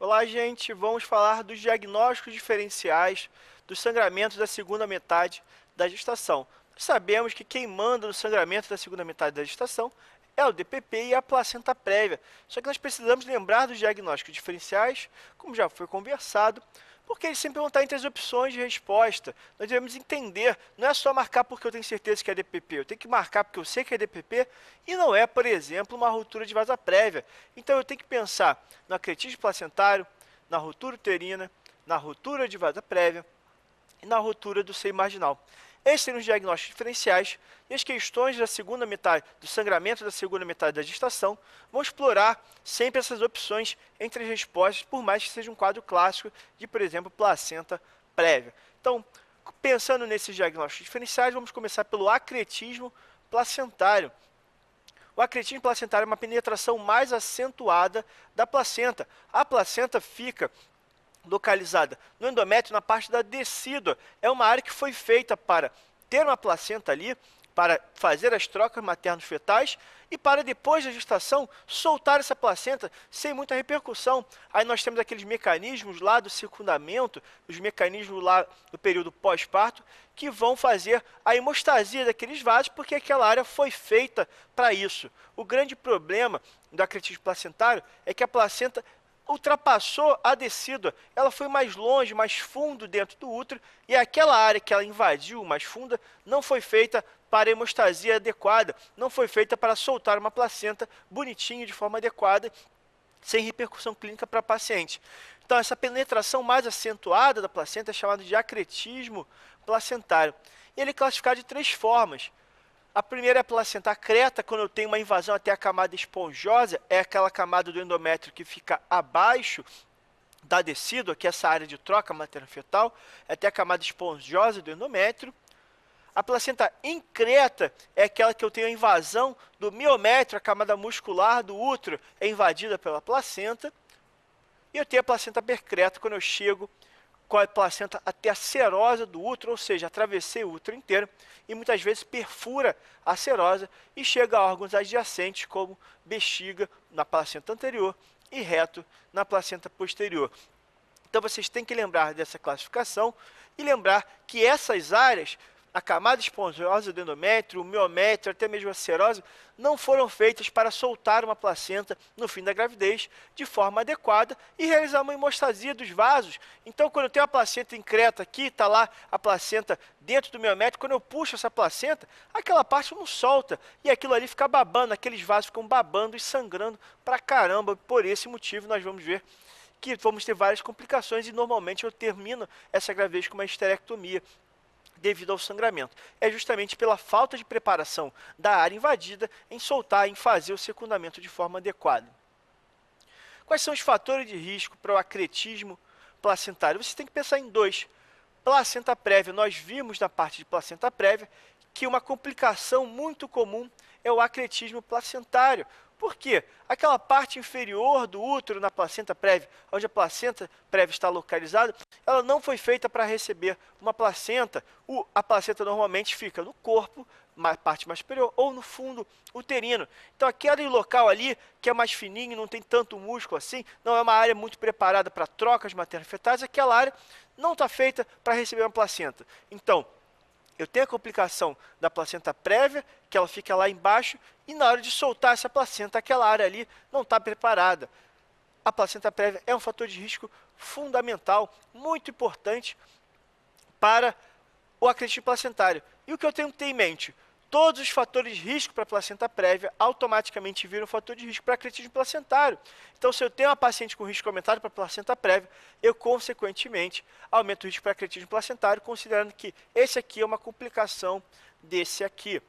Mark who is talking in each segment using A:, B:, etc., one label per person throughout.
A: Olá, gente. Vamos falar dos diagnósticos diferenciais dos sangramentos da segunda metade da gestação. Nós sabemos que quem manda no sangramento da segunda metade da gestação é o DPP e a placenta prévia. Só que nós precisamos lembrar dos diagnósticos diferenciais, como já foi conversado, porque eles sempre vão estar entre as opções de resposta. Nós devemos entender, não é só marcar porque eu tenho certeza que é DPP, eu tenho que marcar porque eu sei que é DPP e não é, por exemplo, uma ruptura de vasa prévia. Então eu tenho que pensar no acretismo placentário, na ruptura uterina, na ruptura de vasa prévia e na ruptura do seio marginal. Esses seriam os diagnósticos diferenciais e as questões da segunda metade, do sangramento da segunda metade da gestação, vão explorar sempre essas opções entre as respostas, por mais que seja um quadro clássico de, por exemplo, placenta prévia. Então, pensando nesses diagnósticos diferenciais, vamos começar pelo acretismo placentário. O acretismo placentário é uma penetração mais acentuada da placenta. A placenta fica localizada no endométrio, na parte da decídua. É uma área que foi feita para ter uma placenta ali, para fazer as trocas materno-fetais e para depois da gestação soltar essa placenta sem muita repercussão. Aí nós temos aqueles mecanismos lá do secundamento, os mecanismos lá do período pós-parto, que vão fazer a hemostasia daqueles vasos, porque aquela área foi feita para isso. O grande problema do acretismo placentário é que a placenta ultrapassou a decídua, ela foi mais longe, mais fundo dentro do útero, e aquela área que ela invadiu, mais funda, não foi feita para hemostasia adequada, não foi feita para soltar uma placenta bonitinha, de forma adequada, sem repercussão clínica para a paciente. Então, essa penetração mais acentuada da placenta é chamada de acretismo placentário. E ele é classificado de três formas. A primeira é a placenta acreta, quando eu tenho uma invasão até a camada esponjosa, é aquela camada do endométrio que fica abaixo da decídua, que é essa área de troca materno-fetal, até a camada esponjosa do endométrio. A placenta increta é aquela que eu tenho a invasão do miométrio, a camada muscular do útero é invadida pela placenta. E eu tenho a placenta percreta, quando eu chego com a placenta até a serosa do útero, ou seja, atravessei o útero inteiro e muitas vezes perfura a serosa e chega a órgãos adjacentes como bexiga na placenta anterior e reto na placenta posterior. Então vocês têm que lembrar dessa classificação e lembrar que essas áreas, a camada esponjosa do endométrio, o miométrio, até mesmo a serosa, não foram feitas para soltar uma placenta no fim da gravidez de forma adequada e realizar uma hemostasia dos vasos. Então, quando eu tenho a placenta increta aqui, está lá a placenta dentro do miométrio, quando eu puxo essa placenta, aquela parte não solta e aquilo ali fica babando, aqueles vasos ficam babando e sangrando pra caramba. Por esse motivo, nós vamos ver que vamos ter várias complicações e normalmente eu termino essa gravidez com uma histerectomia devido ao sangramento. É justamente pela falta de preparação da área invadida em soltar, em fazer o secundamento de forma adequada. Quais são os fatores de risco para o acretismo placentário? Você tem que pensar em dois. Placenta prévia, nós vimos na parte de placenta prévia que uma complicação muito comum é o acretismo placentário. Por quê? Aquela parte inferior do útero na placenta prévia, onde a placenta prévia está localizada, ela não foi feita para receber uma placenta. A placenta normalmente fica no corpo, na parte mais superior, ou no fundo uterino. Então aquele local ali, que é mais fininho, não tem tanto músculo assim, não é uma área muito preparada para trocas materno-fetais, aquela área não está feita para receber uma placenta. Então, eu tenho a complicação da placenta prévia, que ela fica lá embaixo, e na hora de soltar essa placenta, aquela área ali não está preparada. A placenta prévia é um fator de risco fundamental, muito importante para o acretismo placentário. E o que eu tenho que ter em mente? Todos os fatores de risco para a placenta prévia automaticamente viram fator de risco para acretismo placentário. Então, se eu tenho uma paciente com risco aumentado para a placenta prévia, eu, consequentemente, aumento o risco para acretismo placentário, considerando que esse aqui é uma complicação desse aqui.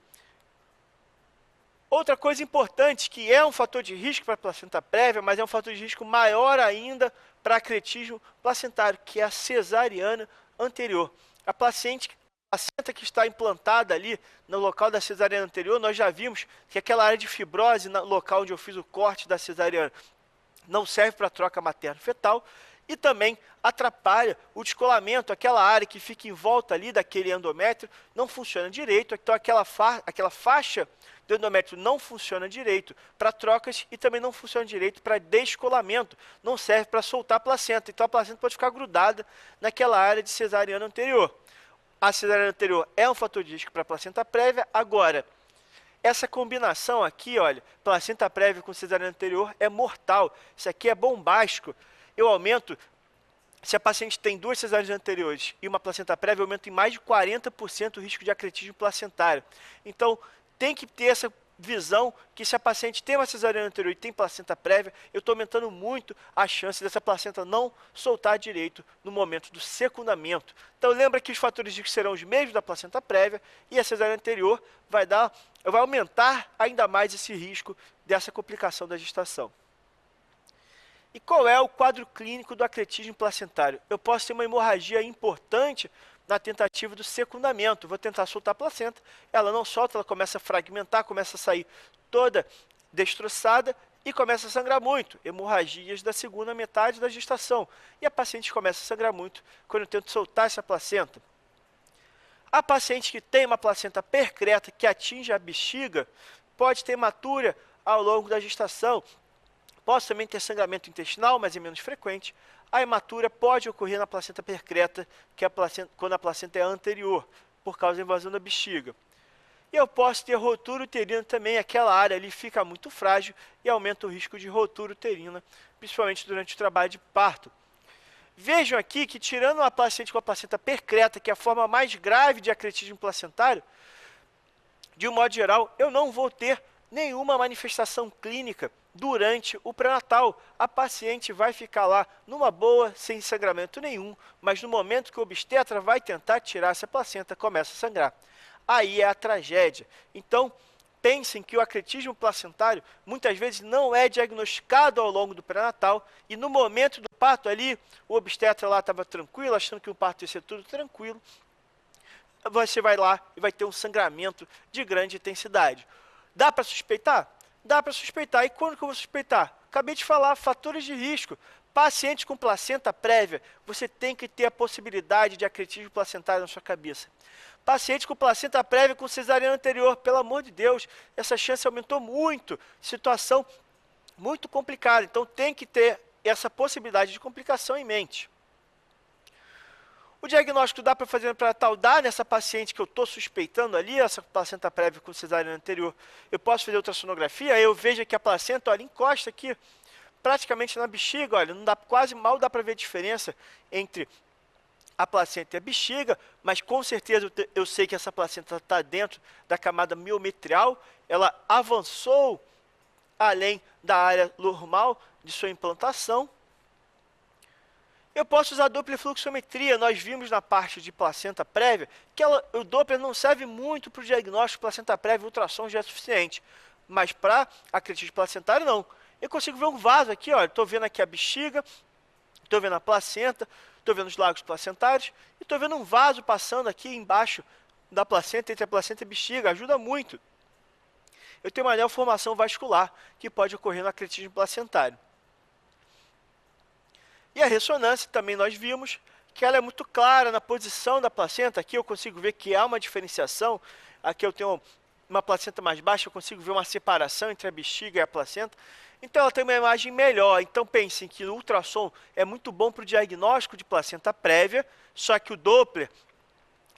A: Outra coisa importante, que é um fator de risco para a placenta prévia, mas é um fator de risco maior ainda para acretismo placentário, que é a cesariana anterior. A placenta que está implantada ali no local da cesariana anterior, nós já vimos que aquela área de fibrose no local onde eu fiz o corte da cesariana não serve para troca materno-fetal, e também atrapalha o descolamento, aquela área que fica em volta ali daquele endométrio não funciona direito, então aquela faixa do endométrio não funciona direito para trocas e também não funciona direito para descolamento, não serve para soltar a placenta, então a placenta pode ficar grudada naquela área de cesariana anterior. A cesariana anterior é um fator de risco para a placenta prévia. Agora, essa combinação aqui, olha, placenta prévia com cesariana anterior é mortal. Isso aqui é bombástico. Eu aumento, se a paciente tem 2 cesáreas anteriores e uma placenta prévia, eu aumento em mais de 40% o risco de acretismo placentário. Então, tem que ter essa visão que se a paciente tem uma cesariana anterior e tem placenta prévia, eu estou aumentando muito a chance dessa placenta não soltar direito no momento do secundamento. Então lembra que os fatores de risco serão os mesmos da placenta prévia e a cesariana anterior vai aumentar ainda mais esse risco dessa complicação da gestação. E qual é o quadro clínico do acretismo placentário? Eu posso ter uma hemorragia importante na tentativa do secundamento. Vou tentar soltar a placenta, ela não solta, ela começa a fragmentar, começa a sair toda destroçada e começa a sangrar muito. Hemorragias da segunda metade da gestação. E a paciente começa a sangrar muito quando eu tento soltar essa placenta. A paciente que tem uma placenta percreta que atinge a bexiga pode ter hematura ao longo da gestação. Pode também ter sangramento intestinal, mas é menos frequente. A hematura pode ocorrer na placenta percreta, que é quando a placenta é anterior, por causa da invasão da bexiga. E eu posso ter rotura uterina também, aquela área ali fica muito frágil e aumenta o risco de rotura uterina, principalmente durante o trabalho de parto. Vejam aqui que, tirando uma paciente com a placenta percreta, que é a forma mais grave de acretismo placentário, de um modo geral, eu não vou ter nenhuma manifestação clínica durante o pré-natal. A paciente vai ficar lá numa boa, sem sangramento nenhum, mas no momento que o obstetra vai tentar tirar essa placenta, começa a sangrar. Aí é a tragédia. Então, pensem que o acretismo placentário muitas vezes não é diagnosticado ao longo do pré-natal e no momento do parto ali, o obstetra lá estava tranquilo, achando que o parto ia ser tudo tranquilo. Você vai lá e vai ter um sangramento de grande intensidade. Dá para suspeitar? Dá para suspeitar. E quando que eu vou suspeitar? Acabei de falar, fatores de risco. Paciente com placenta prévia, você tem que ter a possibilidade de acretismo placentário na sua cabeça. Paciente com placenta prévia com cesariana anterior, pelo amor de Deus, essa chance aumentou muito. Situação muito complicada. Então tem que ter essa possibilidade de complicação em mente. O diagnóstico dá para fazer para tal, dá nessa paciente que eu estou suspeitando ali, essa placenta prévia com cesariana anterior, eu posso fazer ultrassonografia, aí eu vejo que a placenta, olha, encosta aqui, praticamente na bexiga, olha, não dá, quase mal dá para ver a diferença entre a placenta e a bexiga, mas com certeza eu sei que essa placenta está dentro da camada miometrial, ela avançou além da área normal de sua implantação. Eu posso usar Doppler fluxometria. Nós vimos na parte de placenta prévia que o Doppler não serve muito para o diagnóstico de placenta prévia, ultrassom já é suficiente. Mas para acretismo placentário, não. Eu consigo ver um vaso aqui, olha, estou vendo aqui a bexiga, estou vendo a placenta, estou vendo os lagos placentários e estou vendo um vaso passando aqui embaixo da placenta, entre a placenta e a bexiga, ajuda muito. Eu tenho uma neoformação vascular que pode ocorrer no acretismo placentário. E a ressonância também nós vimos que ela é muito clara na posição da placenta. Aqui eu consigo ver que há uma diferenciação. Aqui eu tenho uma placenta mais baixa, eu consigo ver uma separação entre a bexiga e a placenta. Então ela tem uma imagem melhor. Então pensem que o ultrassom é muito bom para o diagnóstico de placenta prévia, só que o Doppler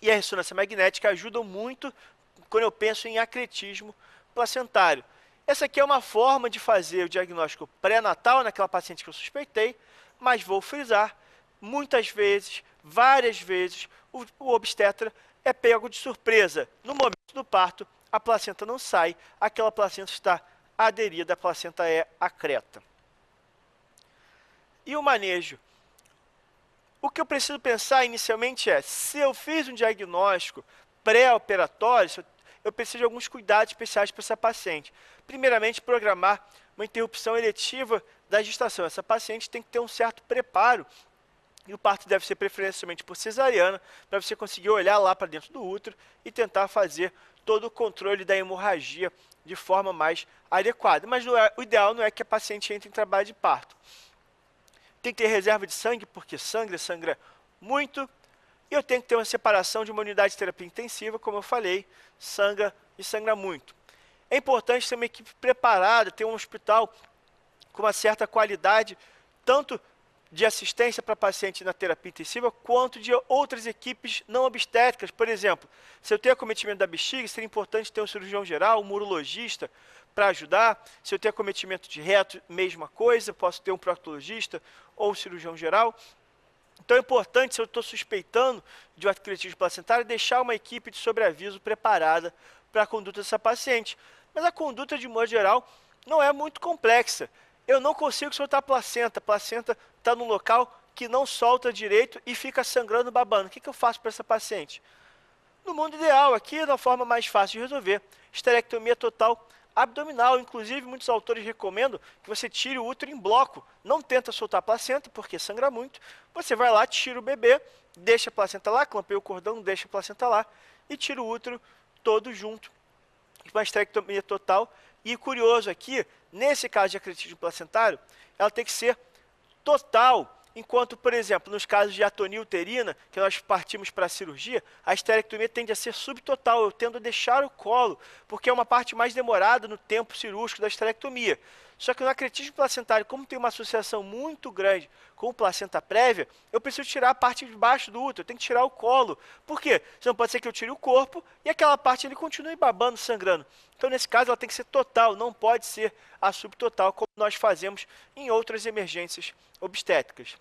A: e a ressonância magnética ajudam muito quando eu penso em acretismo placentário. Essa aqui é uma forma de fazer o diagnóstico pré-natal naquela paciente que eu suspeitei, mas vou frisar, muitas vezes, várias vezes, o obstetra é pego de surpresa. No momento do parto, a placenta não sai, aquela placenta está aderida, a placenta é acreta. E o manejo? O que eu preciso pensar inicialmente é, se eu fiz um diagnóstico pré-operatório, eu preciso de alguns cuidados especiais para essa paciente. Primeiramente, programar uma interrupção eletiva da gestação. Essa paciente tem que ter um certo preparo e o parto deve ser preferencialmente por cesariana, para você conseguir olhar lá para dentro do útero e tentar fazer todo o controle da hemorragia de forma mais adequada. Mas o ideal não é que a paciente entre em trabalho de parto. Tem que ter reserva de sangue, porque sangra muito. E eu tenho que ter uma separação de uma unidade de terapia intensiva, como eu falei, sangra e sangra muito. É importante ter uma equipe preparada, ter um hospital com uma certa qualidade, tanto de assistência para paciente na terapia intensiva, quanto de outras equipes não obstétricas. Por exemplo, se eu tenho acometimento da bexiga, seria importante ter um cirurgião geral, um urologista para ajudar. Se eu tenho acometimento de reto, mesma coisa, posso ter um proctologista ou um cirurgião geral. Então é importante, se eu estou suspeitando de um artrite placentária, deixar uma equipe de sobreaviso preparada para a conduta dessa paciente. Mas a conduta, de modo geral, não é muito complexa. Eu não consigo soltar a placenta está num local que não solta direito e fica sangrando, babando. O que eu faço para essa paciente? No mundo ideal, aqui é da forma mais fácil de resolver, esterectomia total abdominal. Inclusive, muitos autores recomendam que você tire o útero em bloco. Não tenta soltar a placenta, porque sangra muito. Você vai lá, tira o bebê, deixa a placenta lá, clampeia o cordão, deixa a placenta lá e tira o útero todo junto. Uma esterectomia total. E curioso aqui, nesse caso de acretismo placentário, ela tem que ser total. Enquanto, por exemplo, nos casos de atonia uterina, que nós partimos para a cirurgia, a esterectomia tende a ser subtotal. Eu tendo a deixar o colo, porque é uma parte mais demorada no tempo cirúrgico da esterectomia. Só que no acretismo placentário, como tem uma associação muito grande com placenta prévia, eu preciso tirar a parte de baixo do útero, eu tenho que tirar o colo. Por quê? Senão pode ser que eu tire o corpo e aquela parte ele continue babando, sangrando. Então, nesse caso, ela tem que ser total, não pode ser a subtotal, como nós fazemos em outras emergências obstétricas.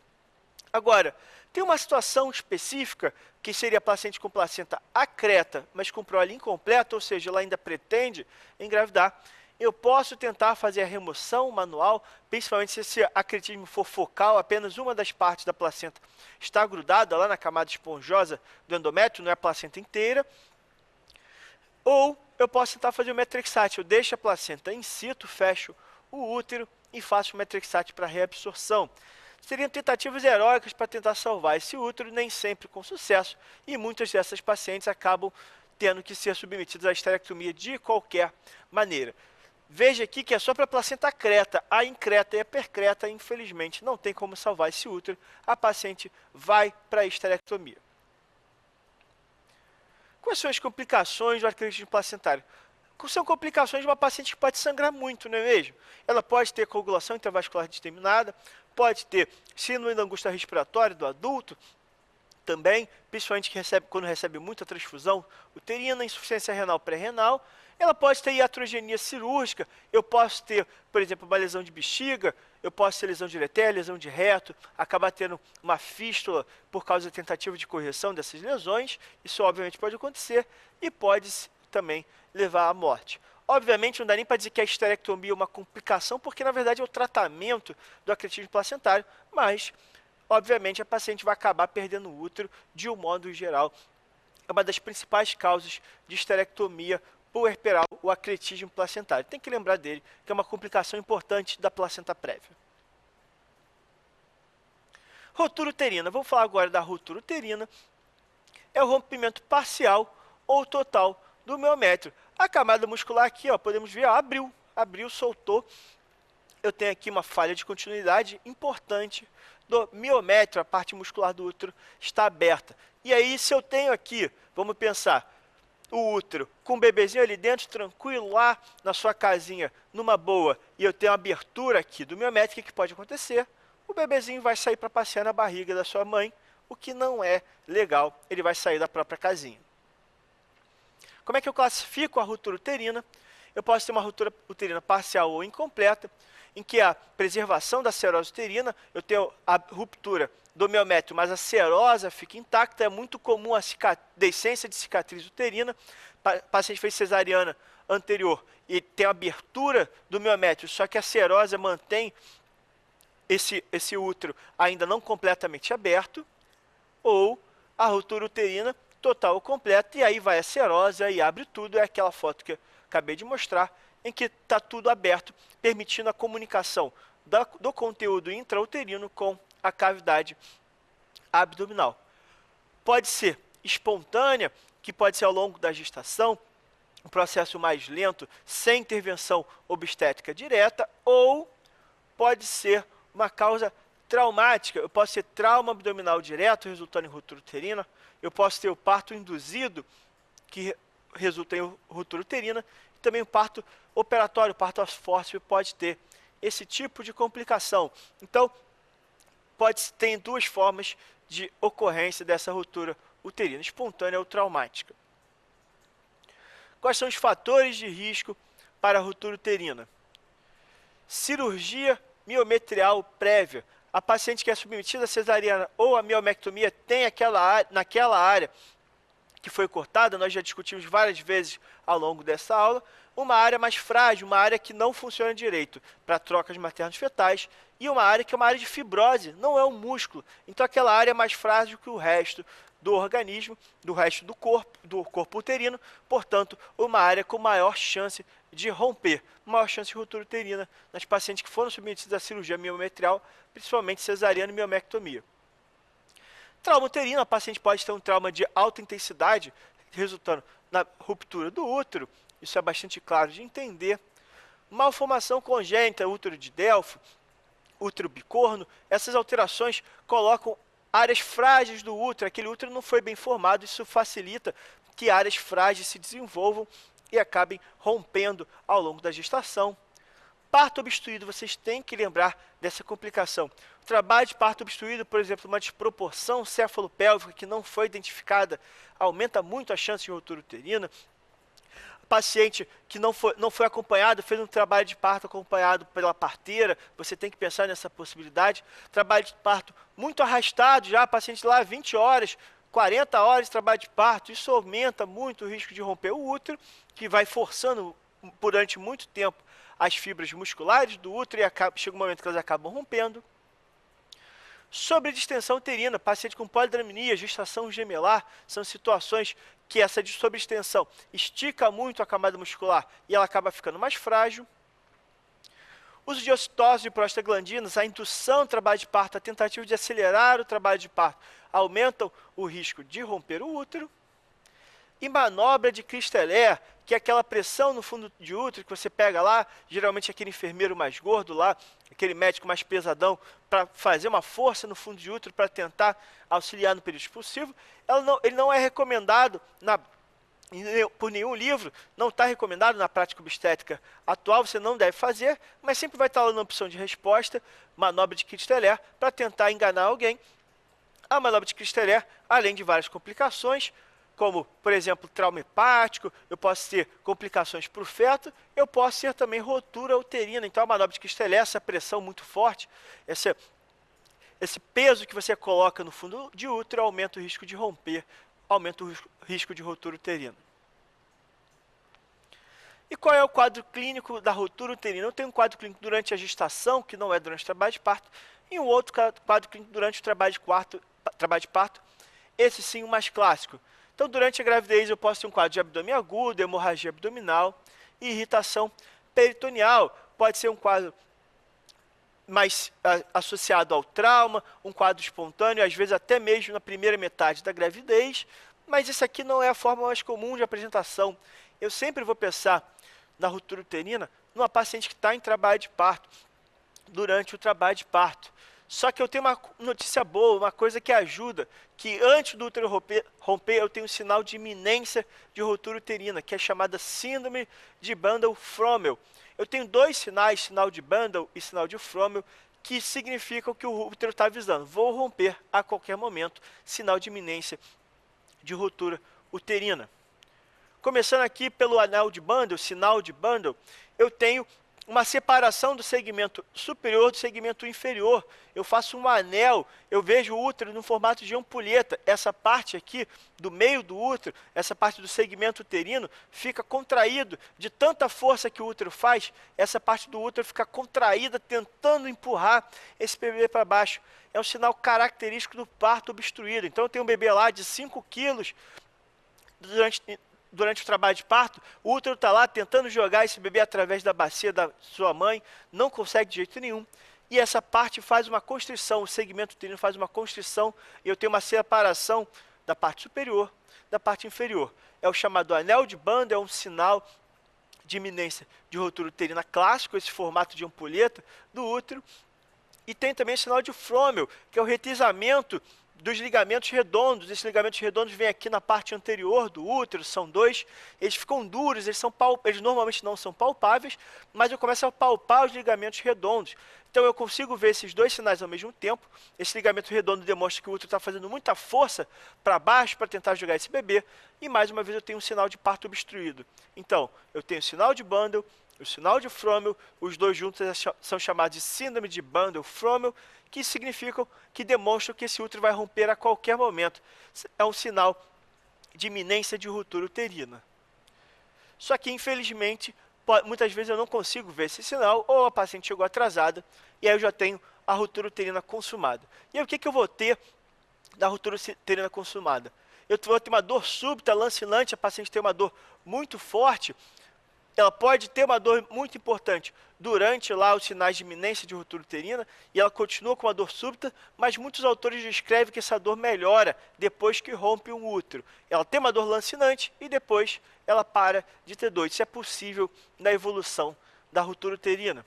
A: Agora, tem uma situação específica, que seria a paciente com placenta acreta, mas com prole incompleta, ou seja, ela ainda pretende engravidar. Eu posso tentar fazer a remoção manual, principalmente se esse acretismo for focal, apenas uma das partes da placenta está grudada lá na camada esponjosa do endométrio, não é a placenta inteira. Ou eu posso tentar fazer o metrexate, eu deixo a placenta in situ, fecho o útero e faço o metrexate para reabsorção. Seriam tentativas heróicas para tentar salvar esse útero, nem sempre com sucesso, e muitas dessas pacientes acabam tendo que ser submetidas à esterectomia de qualquer maneira. Veja aqui que é só para a placenta creta, a increta e a percreta, infelizmente, não tem como salvar esse útero, a paciente vai para a esterectomia. Quais são as complicações do artritismo placentário? São complicações de uma paciente que pode sangrar muito, não é mesmo? Ela pode ter coagulação intravascular disseminada, pode ter síndrome da angústia respiratória do adulto, também, principalmente quando recebe muita transfusão uterina, insuficiência renal pré-renal. Ela pode ter iatrogenia cirúrgica, eu posso ter, por exemplo, uma lesão de bexiga, eu posso ter lesão de ureter, lesão de reto, acabar tendo uma fístula por causa da tentativa de correção dessas lesões, isso obviamente pode acontecer, e pode também levar à morte. Obviamente não dá nem para dizer que a esterectomia é uma complicação, porque na verdade é o tratamento do acretismo placentário, mas obviamente a paciente vai acabar perdendo o útero de um modo geral. É uma das principais causas de esterectomia puerperal, o acretismo placentário. Tem que lembrar dele, que é uma complicação importante da placenta prévia. Rotura uterina. Vamos falar agora da rotura uterina. É o rompimento parcial ou total do miométrio. A camada muscular aqui, ó, podemos ver, ó, abriu, soltou. Eu tenho aqui uma falha de continuidade importante do miométrio, a parte muscular do útero está aberta. E aí, se eu tenho aqui, vamos pensar, o útero com o bebezinho ali dentro, tranquilo, lá na sua casinha, numa boa, e eu tenho uma abertura aqui do miométrio, o que pode acontecer? O bebezinho vai sair para passear na barriga da sua mãe, o que não é legal, ele vai sair da própria casinha. Como é que eu classifico a ruptura uterina? Eu posso ter uma ruptura uterina parcial ou incompleta, em que a preservação da serose uterina, eu tenho a ruptura do miométrio, mas a serosa fica intacta. É muito comum a deiscência de cicatriz uterina. Paciente fez cesariana anterior e tem a abertura do miométrio, só que a serosa mantém esse útero ainda não completamente aberto, ou a ruptura uterina total ou completa, e aí vai a serosa e abre tudo. É aquela foto que eu acabei de mostrar, em que está tudo aberto, permitindo a comunicação do conteúdo intrauterino com a cavidade abdominal. Pode ser espontânea, que pode ser ao longo da gestação, um processo mais lento, sem intervenção obstétrica direta, ou pode ser uma causa Traumática, eu posso ter trauma abdominal direto, resultando em ruptura uterina. Eu posso ter o parto induzido, que resulta em ruptura uterina. E também o parto operatório, o parto aos forceps, pode ter esse tipo de complicação. Então, tem duas formas de ocorrência dessa ruptura uterina, espontânea ou traumática. Quais são os fatores de risco para a ruptura uterina? Cirurgia miometrial prévia. A paciente que é submetida à cesariana ou à miomectomia tem naquela área que foi cortada, nós já discutimos várias vezes ao longo dessa aula, uma área mais frágil, uma área que não funciona direito para trocas maternos fetais, e uma área que é uma área de fibrose, não é um músculo. Então aquela área é mais frágil que o resto do organismo, do resto do corpo uterino, portanto, uma área com maior chance de romper, maior chance de ruptura uterina nas pacientes que foram submetidas à cirurgia miometrial, principalmente cesariana e miomectomia. Trauma uterino, a paciente pode ter um trauma de alta intensidade, resultando na ruptura do útero, isso é bastante claro de entender. Malformação congênita, útero de Delphi, útero bicorno, essas alterações colocam áreas frágeis do útero, aquele útero não foi bem formado, isso facilita que áreas frágeis se desenvolvam e acabem rompendo ao longo da gestação. Parto obstruído, vocês têm que lembrar dessa complicação. O trabalho de parto obstruído, por exemplo, uma desproporção cefalopélvica que não foi identificada, aumenta muito a chance de ruptura uterina. Paciente que não foi acompanhado, fez um trabalho de parto acompanhado pela parteira, você tem que pensar nessa possibilidade. Trabalho de parto muito arrastado, já paciente lá 20 horas, 40 horas de trabalho de parto, isso aumenta muito o risco de romper o útero, que vai forçando durante muito tempo as fibras musculares do útero e chega um momento que elas acabam rompendo. Sobredistensão uterina, paciente com polidramnia, gestação gemelar, são situações que essa sobredistensão estica muito a camada muscular e ela acaba ficando mais frágil. Uso de ocitose e prostaglandinas, a indução do trabalho de parto, a tentativa de acelerar o trabalho de parto, aumentam o risco de romper o útero. E manobra de Christeller, que é aquela pressão no fundo de útero que você pega lá, geralmente aquele enfermeiro mais gordo lá, aquele médico mais pesadão, para fazer uma força no fundo de útero para tentar auxiliar no período expulsivo. Ele não é recomendado por nenhum livro, não está recomendado na prática obstétrica atual, você não deve fazer, mas sempre vai estar lá na opção de resposta, manobra de Christeller, para tentar enganar alguém. A manobra de Christeller, além de várias complicações, como, por exemplo, trauma hepático, eu posso ter complicações para o feto, eu posso ter também rotura uterina. Então, a manobra de Christeller, essa pressão muito forte, esse peso que você coloca no fundo de útero aumenta o risco de romper, aumenta o risco de rotura uterina. E qual é o quadro clínico da rotura uterina? Eu tenho um quadro clínico durante a gestação, que não é durante o trabalho de parto, e um outro quadro clínico durante o trabalho de parto, esse sim o mais clássico. Então, durante a gravidez, eu posso ter um quadro de abdômen agudo, hemorragia abdominal e irritação peritoneal. Pode ser um quadro mais associado ao trauma, um quadro espontâneo, às vezes até mesmo na primeira metade da gravidez, mas isso aqui não é a forma mais comum de apresentação. Eu sempre vou pensar na ruptura uterina numa paciente que está em trabalho de parto, durante o trabalho de parto. Só que eu tenho uma notícia boa, uma coisa que ajuda, que antes do útero romper, eu tenho um sinal de iminência de ruptura uterina, que é chamada síndrome de Bandel-Frommel. Eu tenho dois sinais, sinal de Bandel e sinal de Frommel, que significam que o útero está avisando, vou romper a qualquer momento, sinal de iminência de ruptura uterina. Começando aqui pelo anel de Bandel, sinal de Bandel, eu tenho uma separação do segmento superior do segmento inferior. Eu faço um anel, eu vejo o útero no formato de ampulheta. Essa parte aqui, do meio do útero, essa parte do segmento uterino, fica contraído. De tanta força que o útero faz, essa parte do útero fica contraída, tentando empurrar esse bebê para baixo. É um sinal característico do parto obstruído. Então, eu tenho um bebê lá de 5 quilos, durante o trabalho de parto, o útero está lá tentando jogar esse bebê através da bacia da sua mãe, não consegue de jeito nenhum, e essa parte faz uma constrição, o segmento uterino faz uma constrição, e eu tenho uma separação da parte superior da parte inferior. É o chamado anel de Bandel, é um sinal de iminência de ruptura uterina clássico, esse formato de ampulheta do útero, E tem também o sinal de Frommel, que é o retrizamento dos ligamentos redondos. Esses ligamentos redondos vêm aqui na parte anterior do útero, são dois. Eles ficam duros, eles normalmente não são palpáveis, mas eu começo a palpar os ligamentos redondos. Então eu consigo ver esses dois sinais ao mesmo tempo. Esse ligamento redondo demonstra que o útero está fazendo muita força para baixo para tentar jogar esse bebê. E mais uma vez eu tenho um sinal de parto obstruído. Então, eu tenho o sinal de Bundle, o sinal de Frommel, os dois juntos são chamados de síndrome de Bundle-Frommel, que significam, que demonstram que esse útero vai romper a qualquer momento. É um sinal de iminência de ruptura uterina. Só que, infelizmente, muitas vezes eu não consigo ver esse sinal, ou a paciente chegou atrasada, e aí eu já tenho a ruptura uterina consumada. E aí o que eu vou ter da ruptura uterina consumada? Eu vou ter uma dor súbita, lancinante, a paciente tem uma dor muito forte. Ela pode ter uma dor muito importante durante lá os sinais de iminência de ruptura uterina, e ela continua com uma dor súbita, mas muitos autores descrevem que essa dor melhora depois que rompe um útero. Ela tem uma dor lancinante e depois ela para de ter dor. Isso é possível na evolução da ruptura uterina.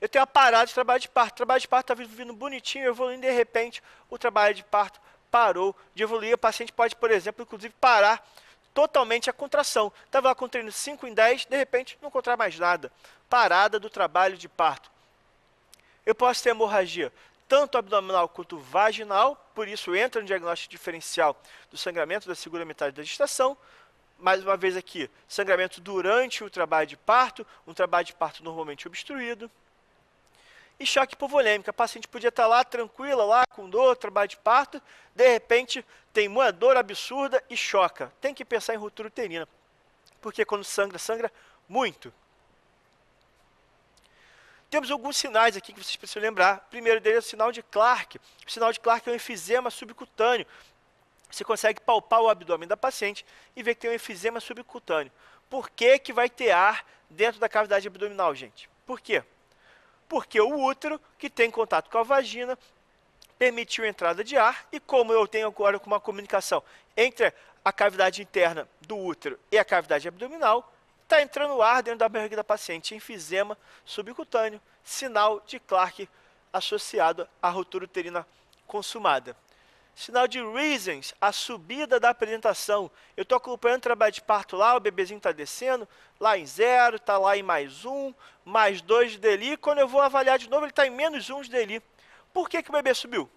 A: Eu tenho a parada de trabalho de parto. O trabalho de parto estava vindo bonitinho, evoluindo, de repente o trabalho de parto parou de evoluir. A paciente pode, por exemplo, inclusive parar totalmente a contração. Estava lá contraindo 5 em 10, de repente não contrai mais nada. Parada do trabalho de parto. Eu posso ter hemorragia tanto abdominal quanto vaginal, por isso entra no diagnóstico diferencial do sangramento da segunda metade da gestação. Mais uma vez aqui, sangramento durante o trabalho de parto, um trabalho de parto normalmente obstruído. E choque hipovolêmico. A paciente podia estar lá tranquila, lá com dor, trabalho de parto, de repente tem uma dor absurda e choca. Tem que pensar em ruptura uterina, porque quando sangra, sangra muito. Temos alguns sinais aqui que vocês precisam lembrar. O primeiro deles é o sinal de Clark. O sinal de Clark é um enfisema subcutâneo. Você consegue palpar o abdômen da paciente e ver que tem um enfisema subcutâneo. Por que que vai ter ar dentro da cavidade abdominal, gente? Por quê? Porque o útero, que tem contato com a vagina, permitiu a entrada de ar, e como eu tenho agora uma comunicação entre a cavidade interna do útero e a cavidade abdominal, está entrando ar dentro da barriga da paciente, enfisema subcutâneo, sinal de Clark associado à ruptura uterina consumada. Sinal de Reasons, a subida da apresentação. Eu estou acompanhando o trabalho de parto lá, o bebezinho está descendo, lá em 0, está lá em +1, +2 de DELI. Quando eu vou avaliar de novo, ele está em -1 de DELI. Por que que o bebê subiu?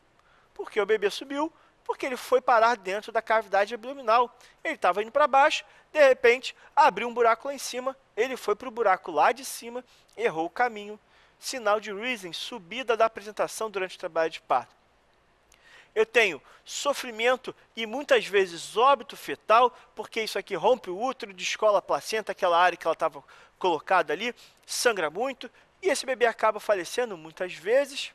A: Porque o bebê subiu porque ele foi parar dentro da cavidade abdominal. Ele estava indo para baixo, de repente, abriu um buraco lá em cima, ele foi para o buraco lá de cima, errou o caminho. Sinal de Reasons, subida da apresentação durante o trabalho de parto. Eu tenho sofrimento e muitas vezes óbito fetal, porque isso aqui rompe o útero, descola a placenta, aquela área que ela estava colocada ali, sangra muito, e esse bebê acaba falecendo muitas vezes.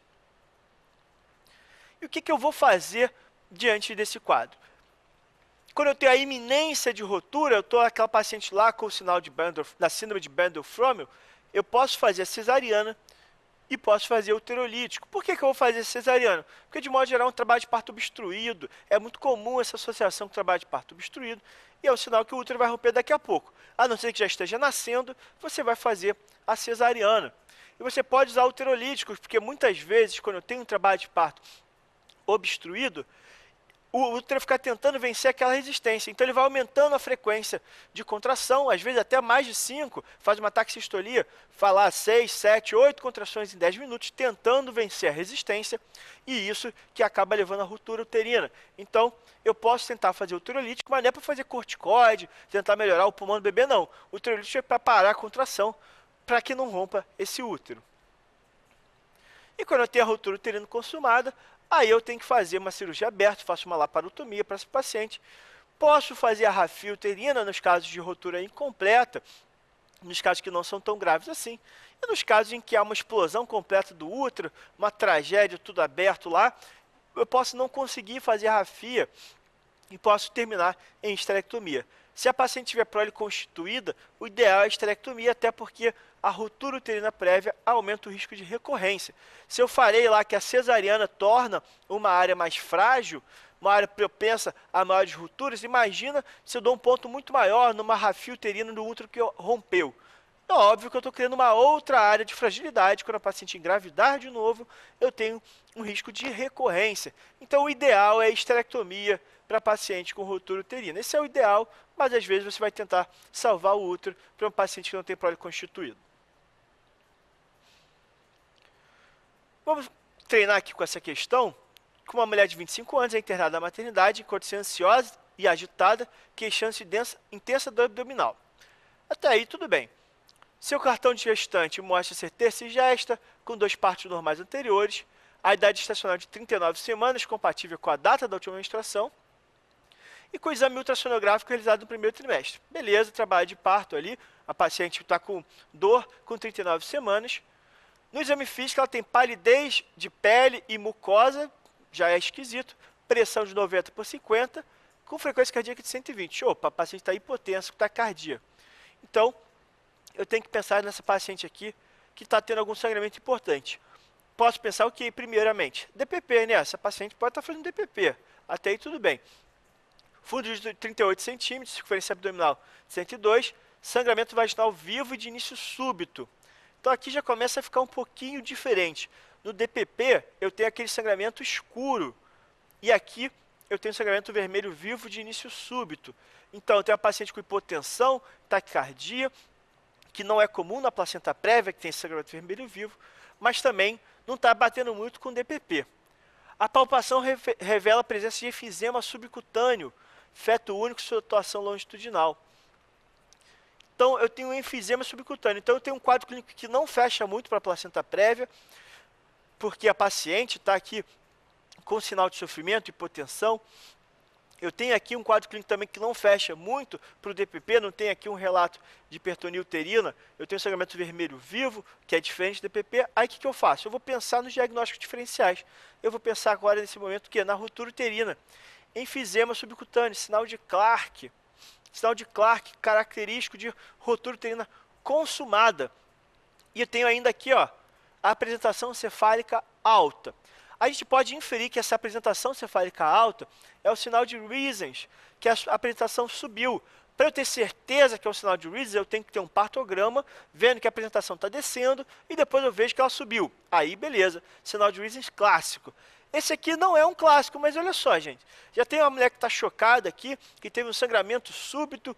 A: E o que eu vou fazer diante desse quadro? Quando eu tenho a iminência de ruptura, eu estou aquela paciente lá com o sinal de Bundle, da síndrome de Bundle-Frommel, eu posso fazer a cesariana, e posso fazer o uterolítico. Por que eu vou fazer cesariano? Porque, de modo geral, é um trabalho de parto obstruído. É muito comum essa associação com o trabalho de parto obstruído. E é um sinal que o útero vai romper daqui a pouco. A não ser que já esteja nascendo, você vai fazer a cesariana. E você pode usar uterolíticos, porque muitas vezes, quando eu tenho um trabalho de parto obstruído, o útero fica tentando vencer aquela resistência. Então, ele vai aumentando a frequência de contração, às vezes até mais de 5, faz uma taxistolia, falar 6, 7, 8 contrações em 10 minutos, tentando vencer a resistência, e isso que acaba levando à ruptura uterina. Então, eu posso tentar fazer o uterolítico, mas não é para fazer corticoide, tentar melhorar o pulmão do bebê, não. O uterolítico é para parar a contração, para que não rompa esse útero. E quando eu tenho a ruptura uterina consumada, aí eu tenho que fazer uma cirurgia aberta, faço uma laparotomia para esse paciente. Posso fazer a rafia uterina nos casos de ruptura incompleta, nos casos que não são tão graves assim. E nos casos em que há uma explosão completa do útero, uma tragédia, tudo aberto lá, eu posso não conseguir fazer a rafia e posso terminar em esterectomia. Se a paciente tiver prole constituída, o ideal é a esterectomia, até porque a ruptura uterina prévia aumenta o risco de recorrência. Se eu farei lá que a cesariana torna uma área mais frágil, uma área propensa a maiores rupturas, imagina se eu dou um ponto muito maior numa rafia uterina no útero que rompeu. É óbvio que eu estou criando uma outra área de fragilidade. Quando a paciente engravidar de novo, eu tenho um risco de recorrência. Então, o ideal é a esterectomia para paciente com ruptura uterina. Esse é o ideal, mas às vezes você vai tentar salvar o útero para um paciente que não tem prole constituído. Vamos treinar aqui com essa questão. Com uma mulher de 25 anos é internada na maternidade, enquanto ansiosa e agitada, queixando-se intensa dor abdominal. Até aí, tudo bem. Seu cartão de gestante mostra ser tercigesta, com 2 partos normais anteriores, a idade estacional de 39 semanas, compatível com a data da última menstruação, e com o exame ultrassonográfico realizado no primeiro trimestre. Beleza, trabalho de parto ali, a paciente está com dor com 39 semanas. No exame físico, ela tem palidez de pele e mucosa, já é esquisito, pressão de 90/50, com frequência cardíaca de 120. Opa, a paciente está hipotensa, com taquicardia. Então, eu tenho que pensar nessa paciente aqui que está tendo algum sangramento importante. Posso pensar o que, primeiramente? DPP, né? Essa paciente pode estar fazendo DPP. Até aí tudo bem. Fundo de 38 centímetros, circunferência abdominal 102, sangramento vaginal vivo e de início súbito. Então aqui já começa a ficar um pouquinho diferente. No DPP, eu tenho aquele sangramento escuro. E aqui, eu tenho sangramento vermelho vivo de início súbito. Então, eu tenho a paciente com hipotensão, taquicardia, que não é comum na placenta prévia, que tem sangramento vermelho vivo, mas também não está batendo muito com DPP. A palpação revela a presença de efizema subcutâneo, feto único, situação longitudinal. Então, eu tenho um enfisema subcutâneo. Então, eu tenho um quadro clínico que não fecha muito para a placenta prévia, porque a paciente está aqui com sinal de sofrimento, hipotensão. Eu tenho aqui um quadro clínico também que não fecha muito para o DPP, não tem aqui um relato de hipertonia uterina. Eu tenho sangramento vermelho vivo, que é diferente do DPP. Aí, o que eu faço? Eu vou pensar nos diagnósticos diferenciais. Eu vou pensar agora, nesse momento, o quê? Na ruptura uterina. Enfisema subcutâneo, sinal de Clark. Sinal de Clark característico de ruptura uterina consumada. E eu tenho ainda aqui, ó, a apresentação cefálica alta. A gente pode inferir que essa apresentação cefálica alta é o sinal de Reasons, que a apresentação subiu. Para eu ter certeza que é o sinal de Reasons, eu tenho que ter um partograma, vendo que a apresentação está descendo, e depois eu vejo que ela subiu. Aí, beleza, sinal de Reasons clássico. Esse aqui não é um clássico, mas olha só, gente. Já tem uma mulher que está chocada aqui, que teve um sangramento súbito,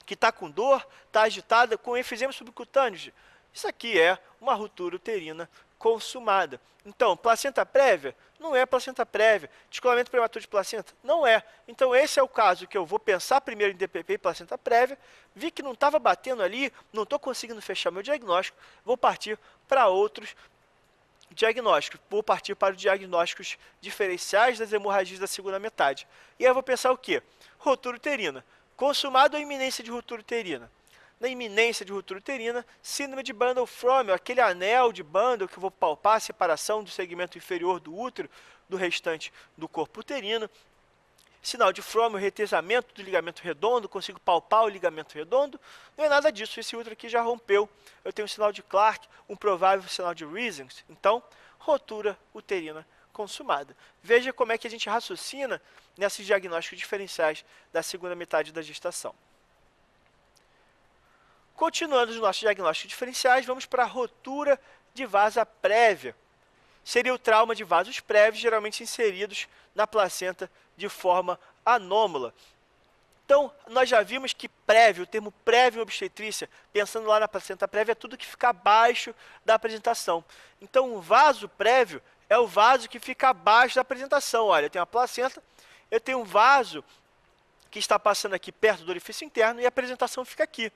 A: que está com dor, está agitada, com enfisema subcutâneo. Isso aqui é uma ruptura uterina consumada. Então, placenta prévia? Não é placenta prévia. Descolamento prematuro de placenta? Não é. Então, esse é o caso que eu vou pensar primeiro em DPP e placenta prévia, vi que não estava batendo ali, não estou conseguindo fechar meu diagnóstico, vou partir para outros diagnósticos. Vou partir para os diagnósticos diferenciais das hemorragias da segunda metade. E aí eu vou pensar o quê? Ruptura uterina. Consumado ou iminência de ruptura uterina? Na iminência de ruptura uterina, síndrome de Bundle-Frommel, aquele anel de Bundle que eu vou palpar a separação do segmento inferior do útero do restante do corpo uterino. Sinal de Frommel, retesamento do ligamento redondo, consigo palpar o ligamento redondo. Não é nada disso, esse útero aqui já rompeu. Eu tenho um sinal de Clark, um provável sinal de Reasons. Então, ruptura uterina consumada. Veja como é que a gente raciocina nesses diagnósticos diferenciais da segunda metade da gestação. Continuando os nossos diagnósticos diferenciais, vamos para a ruptura de vasa prévia. Seria o trauma de vasos prévios, geralmente inseridos na placenta de forma anômala. Então, nós já vimos que prévio, o termo prévio em obstetrícia, pensando lá na placenta prévia, é tudo que fica abaixo da apresentação. Então, um vaso prévio é o vaso que fica abaixo da apresentação. Olha, eu tenho a placenta, eu tenho um vaso que está passando aqui perto do orifício interno e a apresentação fica aqui.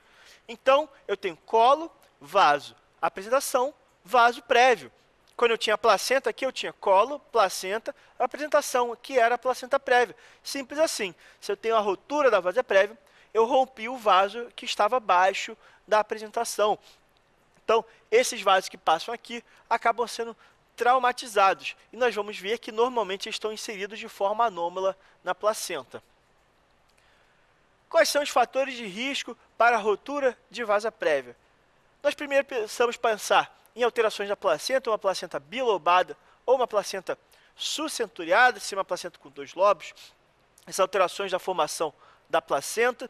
A: Então, eu tenho colo, vaso, apresentação, vaso prévio. Quando eu tinha a placenta aqui, eu tinha colo, placenta, apresentação, que era a placenta prévia. Simples assim. Se eu tenho a ruptura da vasa prévia, eu rompi o vaso que estava abaixo da apresentação. Então, esses vasos que passam aqui acabam sendo traumatizados. E nós vamos ver que normalmente estão inseridos de forma anômala na placenta. Quais são os fatores de risco para a ruptura de vasa prévia? Nós primeiro precisamos pensar em alterações da placenta, uma placenta bilobada ou uma placenta suscenturiada, se uma placenta com 2 lobos, essas alterações da formação da placenta.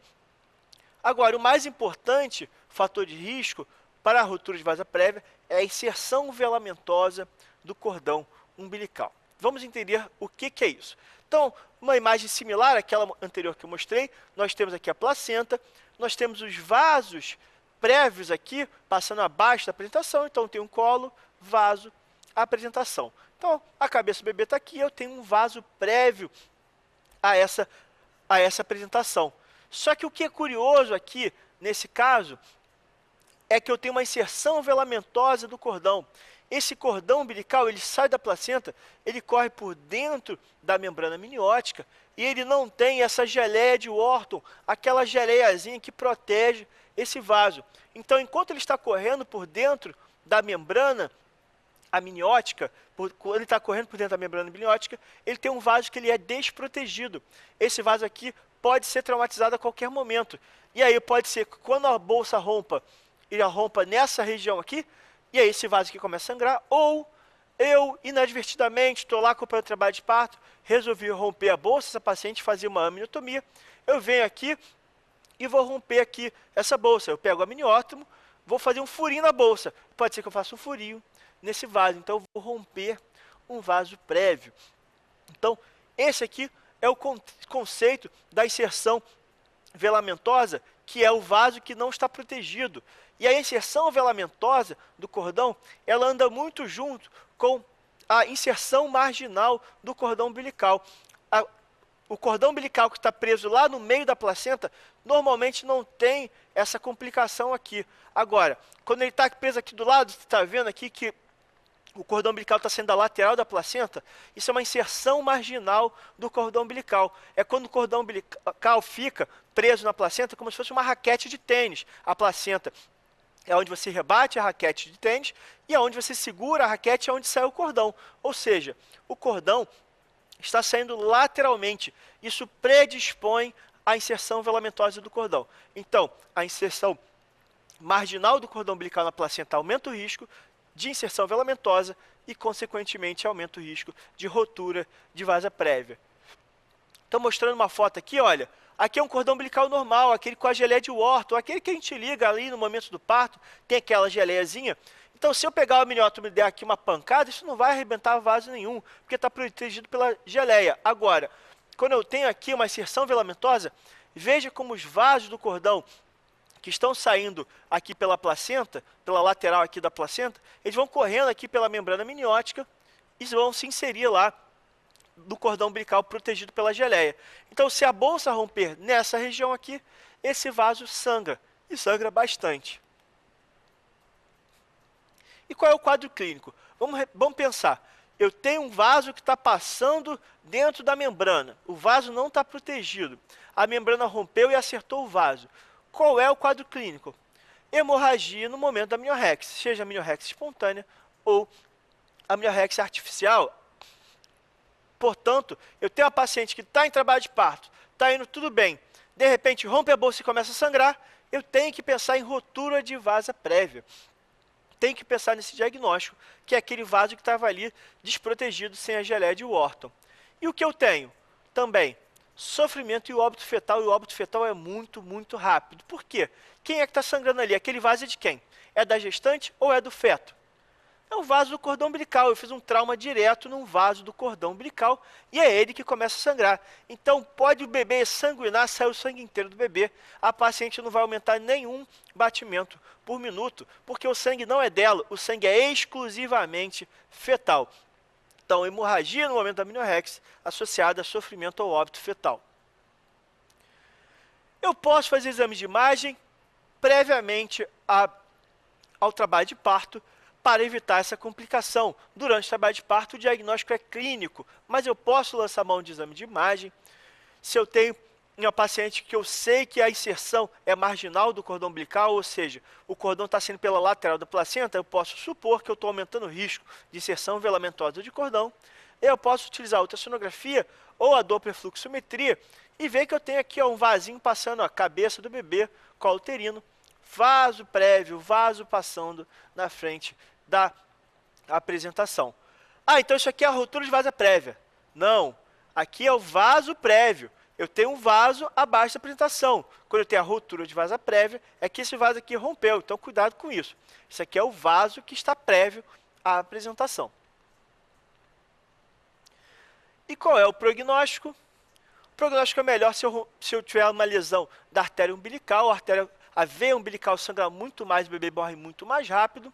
A: Agora, o mais importante fator de risco para a ruptura de vasa prévia é a inserção velamentosa do cordão umbilical. Vamos entender o que é isso. Então, uma imagem similar àquela anterior que eu mostrei, nós temos aqui a placenta, nós temos os vasos prévios aqui, passando abaixo da apresentação, então tem um colo, vaso, apresentação. Então, a cabeça do bebê está aqui, eu tenho um vaso prévio a essa apresentação. Só que o que é curioso aqui, nesse caso, é que eu tenho uma inserção velamentosa do cordão. Esse cordão umbilical, ele sai da placenta, ele corre por dentro da membrana amniótica e ele não tem essa geleia de Wharton, aquela geleiazinha que protege esse vaso. Então, enquanto ele está correndo por dentro da membrana amniótica, quando ele está correndo por dentro da membrana amniótica, ele tem um vaso que ele é desprotegido. Esse vaso aqui pode ser traumatizado a qualquer momento. E aí pode ser que quando a bolsa rompa, ele rompa nessa região aqui, e aí esse vaso aqui começa a sangrar, ou eu, inadvertidamente, estou lá acompanhando o trabalho de parto, resolvi romper a bolsa, essa paciente fazia uma amniotomia, eu venho aqui e vou romper aqui essa bolsa. Eu pego o amniótomo, vou fazer um furinho na bolsa. Pode ser que eu faça um furinho nesse vaso, então eu vou romper um vaso prévio. Então, esse aqui é o conceito da inserção velamentosa, que é o vaso que não está protegido. E a inserção velamentosa do cordão, ela anda muito junto com a inserção marginal do cordão umbilical. O cordão umbilical que está preso lá no meio da placenta, normalmente não tem essa complicação aqui. Agora, quando ele está preso aqui do lado, você está vendo aqui que o cordão umbilical está sendo da lateral da placenta, isso é uma inserção marginal do cordão umbilical. É quando o cordão umbilical fica preso na placenta como se fosse uma raquete de tênis. A placenta é onde você rebate a raquete de tênis e é onde você segura a raquete, é onde sai o cordão. Ou seja, o cordão está saindo lateralmente. Isso predispõe à inserção velamentosa do cordão. Então, a inserção marginal do cordão umbilical na placenta aumenta o risco de inserção velamentosa e, consequentemente, aumenta o risco de rotura de vasa prévia. Estou mostrando uma foto aqui, olha. Aqui é um cordão umbilical normal, aquele com a geleia de Wharton, aquele que a gente liga ali no momento do parto, tem aquela geleiazinha. Então, se eu pegar o amniótomo e der aqui uma pancada, isso não vai arrebentar vaso nenhum, porque está protegido pela geleia. Agora, quando eu tenho aqui uma inserção velamentosa, veja como os vasos do cordão que estão saindo aqui pela placenta, pela lateral aqui da placenta, eles vão correndo aqui pela membrana amniótica e vão se inserir lá do cordão umbilical protegido pela geleia. Então, se a bolsa romper nessa região aqui, esse vaso sangra, e sangra bastante. E qual é o quadro clínico? Vamos pensar. Eu tenho um vaso que está passando dentro da membrana. O vaso não está protegido. A membrana rompeu e acertou o vaso. Qual é o quadro clínico? Hemorragia no momento da amniorexia, seja amniorexia espontânea ou amniorexia artificial. Portanto, eu tenho uma paciente que está em trabalho de parto, está indo tudo bem, de repente rompe a bolsa e começa a sangrar, eu tenho que pensar em rotura de vasa prévia. Tem que pensar nesse diagnóstico, que é aquele vaso que estava ali desprotegido sem a geleia de Wharton. E o que eu tenho? Também sofrimento e óbito fetal, e o óbito fetal é muito, muito rápido. Por quê? Quem é que está sangrando ali? Aquele vaso é de quem? É da gestante ou é do feto? É o vaso do cordão umbilical. Eu fiz um trauma direto num vaso do cordão umbilical e é ele que começa a sangrar. Então, pode o bebê sanguinar, sair o sangue inteiro do bebê, a paciente não vai aumentar nenhum batimento por minuto, porque o sangue não é dela, o sangue é exclusivamente fetal. Então, hemorragia no momento da amniorexia associada a sofrimento ou óbito fetal. Eu posso fazer exames de imagem previamente ao trabalho de parto para evitar essa complicação. Durante o trabalho de parto, o diagnóstico é clínico, mas eu posso lançar mão de exame de imagem se eu tenho uma paciente que eu sei que a inserção é marginal do cordão umbilical, ou seja, o cordão está saindo pela lateral da placenta, eu posso supor que eu estou aumentando o risco de inserção velamentosa de cordão. Eu posso utilizar a ultrassonografia ou a dopplerfluxometria e ver que eu tenho aqui um vasinho passando a cabeça do bebê, colo uterino, vaso prévio, vaso passando na frente da apresentação. Ah, então isso aqui é a ruptura de vasa prévia. Não, aqui é o vaso prévio. Eu tenho um vaso abaixo da apresentação. Quando eu tenho a ruptura de vaso prévia, é que esse vaso aqui rompeu. Então, cuidado com isso. Isso aqui é o vaso que está prévio à apresentação. E qual é o prognóstico? O prognóstico é melhor se eu tiver uma lesão da artéria umbilical. A veia umbilical sangra muito mais, o bebê morre muito mais rápido.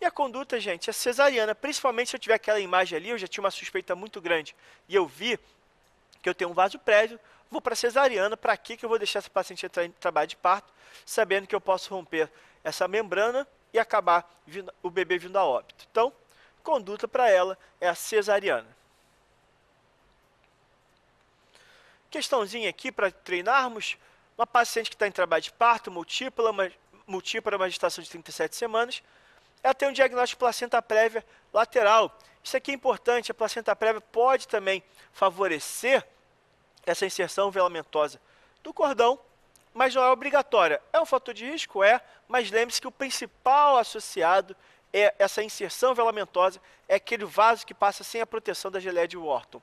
A: E a conduta, gente, é cesariana. Principalmente se eu tiver aquela imagem ali, eu já tinha uma suspeita muito grande. E eu vi que eu tenho um vaso prévio, vou para cesariana. Para que eu vou deixar essa paciente entrar em trabalho de parto, sabendo que eu posso romper essa membrana e acabar o bebê vindo a óbito. Então, conduta para ela é a cesariana. Questãozinha aqui para treinarmos. Uma paciente que está em trabalho de parto, múltipla, uma gestação de 37 semanas, ela tem um diagnóstico de placenta prévia lateral. Isso aqui é importante, a placenta prévia pode também favorecer essa inserção velamentosa do cordão, mas não é obrigatória. É um fator de risco? É, mas lembre-se que o principal associado é essa inserção velamentosa, é aquele vaso que passa sem a proteção da geleia de Wharton.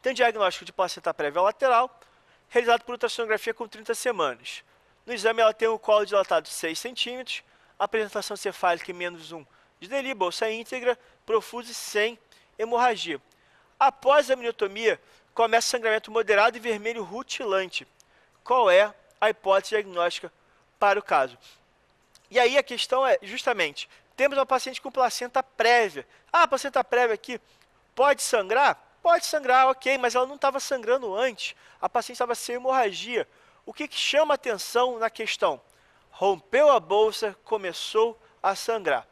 A: Tem diagnóstico de placenta prévia lateral, realizado por ultrassonografia com 30 semanas. No exame ela tem o colo dilatado de 6 centímetros, apresentação cefálica em -1 de Deli, bolsa íntegra, profusa e sem hemorragia. Após a amniotomia, começa sangramento moderado e vermelho rutilante. Qual é a hipótese diagnóstica para o caso? E aí a questão é, justamente, temos uma paciente com placenta prévia. Ah, a placenta prévia aqui pode sangrar? Pode sangrar, ok, mas ela não estava sangrando antes. A paciente estava sem hemorragia. O que chama atenção na questão? Rompeu a bolsa, começou a sangrar.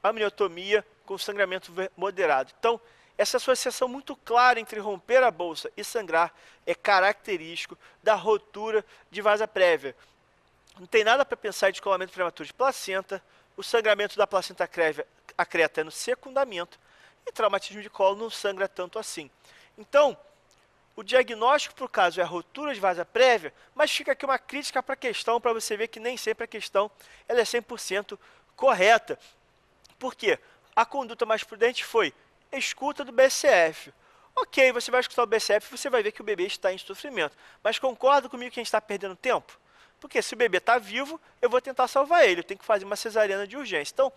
A: Amniotomia com sangramento moderado. Então, essa associação muito clara entre romper a bolsa e sangrar é característico da rotura de vasa prévia. Não tem nada para pensar em descolamento prematuro de placenta, o sangramento da placenta acreta é no secundamento, e traumatismo de colo não sangra tanto assim. Então, o diagnóstico para o caso é a rotura de vasa prévia, mas fica aqui uma crítica para a questão, para você ver que nem sempre a questão ela é 100% correta. Por quê? A conduta mais prudente foi escuta do BCF. Ok, você vai escutar o BCF e você vai ver que o bebê está em sofrimento. Mas concorda comigo que a gente está perdendo tempo? Porque se o bebê está vivo, eu vou tentar salvar ele. Eu tenho que fazer uma cesariana de urgência. Então,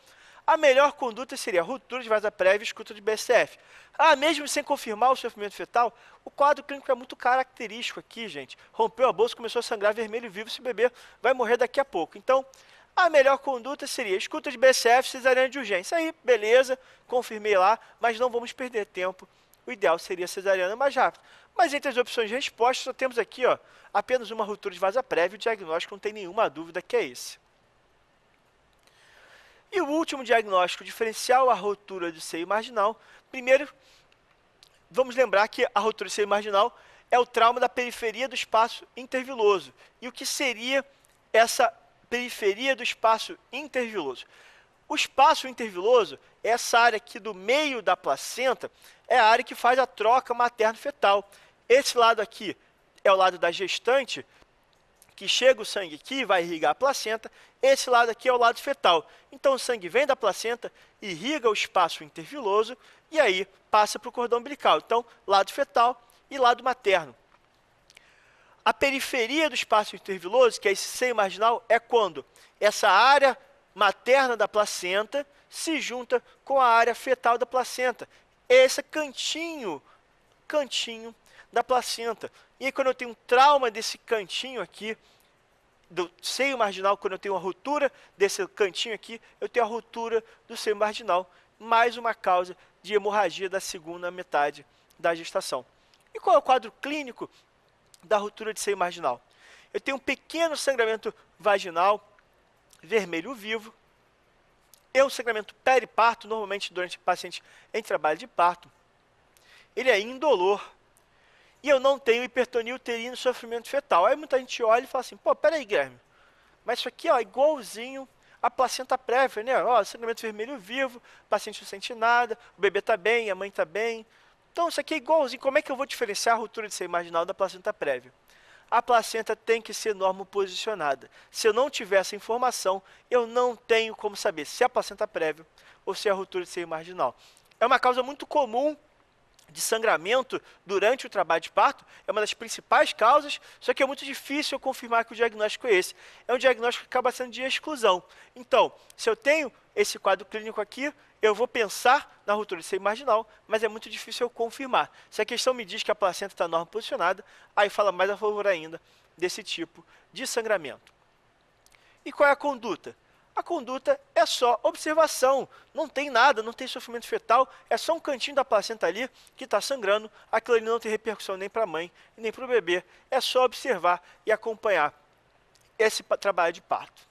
A: a melhor conduta seria ruptura de vasa prévia e escuta de BCF. Ah, mesmo sem confirmar o sofrimento fetal, o quadro clínico é muito característico aqui, gente. Rompeu a bolsa, começou a sangrar vermelho vivo, esse bebê vai morrer daqui a pouco. Então, a melhor conduta seria escuta de BCF, cesariana de urgência. Aí, beleza, confirmei lá, mas não vamos perder tempo. O ideal seria cesariana mais rápido. Mas entre as opções de resposta, só temos aqui apenas uma ruptura de vasa prévia, o diagnóstico não tem nenhuma dúvida que é esse. E o último diagnóstico diferencial, a rotura do seio marginal. Primeiro, vamos lembrar que a rotura do seio marginal é o trauma da periferia do espaço interviloso. E o que seria essa periferia do espaço interviloso? O espaço interviloso é essa área aqui do meio da placenta, é a área que faz a troca materno-fetal. Esse lado aqui é o lado da gestante, que chega o sangue aqui, vai irrigar a placenta. Esse lado aqui é o lado fetal. Então, o sangue vem da placenta, irriga o espaço interviloso e aí passa para o cordão umbilical. Então, lado fetal e lado materno. A periferia do espaço interviloso, que é esse seio marginal, é quando essa área materna da placenta se junta com a área fetal da placenta. Esse cantinho da placenta. E aí, quando eu tenho um trauma desse cantinho aqui, do seio marginal, quando eu tenho uma ruptura desse cantinho aqui, eu tenho a ruptura do seio marginal, mais uma causa de hemorragia da segunda metade da gestação. E qual é o quadro clínico da ruptura de seio marginal? Eu tenho um pequeno sangramento vaginal, vermelho vivo, é um sangramento periparto, normalmente durante o paciente em trabalho de parto. Ele é indolor. E eu não tenho hipertonia uterina e sofrimento fetal. Aí muita gente olha e fala assim, pô, peraí, Guilherme, mas isso aqui é igualzinho a placenta prévia, né? Ó, sangramento vermelho vivo, o paciente não sente nada, o bebê está bem, a mãe está bem. Então isso aqui é igualzinho. Como é que eu vou diferenciar a ruptura de seio marginal da placenta prévia? A placenta tem que ser normoposicionada. Se eu não tiver essa informação, eu não tenho como saber se é a placenta prévia ou se é a ruptura de seio marginal. É uma causa muito comum de sangramento durante o trabalho de parto, é uma das principais causas, só que é muito difícil eu confirmar que o diagnóstico é esse. É um diagnóstico que acaba sendo de exclusão. Então, se eu tenho esse quadro clínico aqui, eu vou pensar na ruptura de seio marginal, mas é muito difícil eu confirmar. Se a questão me diz que a placenta está normal posicionada, aí fala mais a favor ainda desse tipo de sangramento. E qual é a conduta? A conduta é só observação, não tem nada, não tem sofrimento fetal, é só um cantinho da placenta ali que está sangrando, aquilo ali não tem repercussão nem para a mãe e nem para o bebê, é só observar e acompanhar esse trabalho de parto.